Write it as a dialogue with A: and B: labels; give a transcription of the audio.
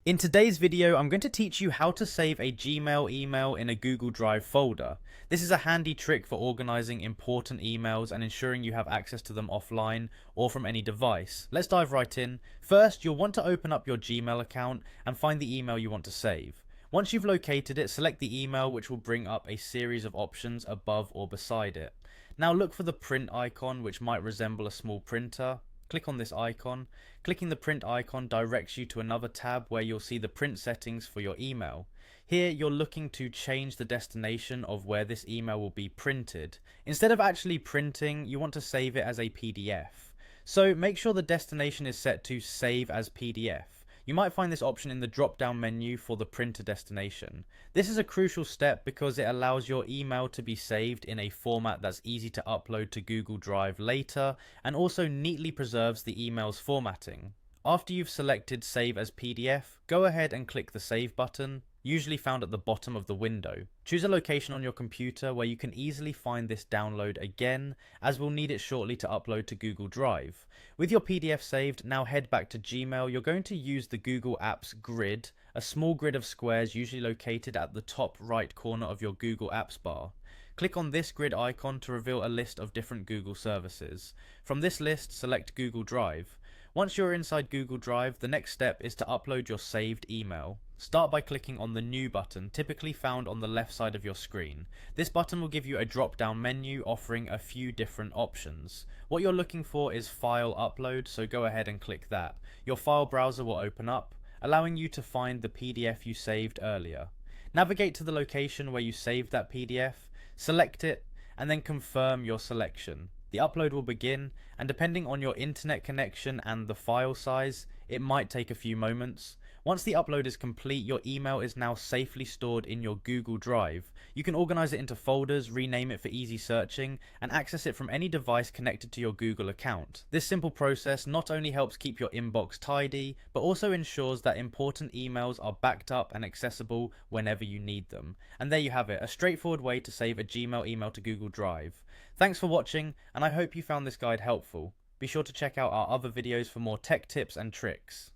A: In today's video, I'm going to teach you how to save a Gmail email in a Google Drive folder. This is a handy trick for organizing important emails and ensuring you have access to them offline or from any device. Let's dive right in. First, you'll want to open up your Gmail account and find the email you want to save. Once you've located it, select the email, which will bring up a series of options above or beside it. Now look for the print icon, which might resemble a small printer. Click on this icon. Clicking the print icon directs you to another tab where you'll see the print settings for your email. Here you're looking to change the destination of where this email will be printed. Instead of actually printing, you want to save it as a PDF. So make sure the destination is set to Save as PDF. You might find this option in the drop-down menu for the printer destination. This is a crucial step because it allows your email to be saved in a format that's easy to upload to Google Drive later and also neatly preserves the email's formatting. After you've selected Save as PDF, go ahead and click the Save button, usually found at the bottom of the window. Choose a location on your computer where you can easily find this download again, as we'll need it shortly to upload to Google Drive. With your PDF saved, now head back to Gmail. You're going to use the Google Apps grid, a small grid of squares usually located at the top right corner of your Google Apps bar. Click on this grid icon to reveal a list of different Google services. From this list, select Google Drive. Once you're inside Google Drive, the next step is to upload your saved email. Start by clicking on the New button, typically found on the left side of your screen. This button will give you a drop-down menu offering a few different options. What you're looking for is File Upload, so go ahead and click that. Your file browser will open up, allowing you to find the PDF you saved earlier. Navigate to the location where you saved that PDF, select it, and then confirm your selection. The upload will begin, and depending on your internet connection and the file size, it might take a few moments. Once the upload is complete, your email is now safely stored in your Google Drive. You can organize it into folders, rename it for easy searching, and access it from any device connected to your Google account. This simple process not only helps keep your inbox tidy, but also ensures that important emails are backed up and accessible whenever you need them. And there you have it, a straightforward way to save a Gmail email to Google Drive. Thanks for watching, and I hope you found this guide helpful. Be sure to check out our other videos for more tech tips and tricks.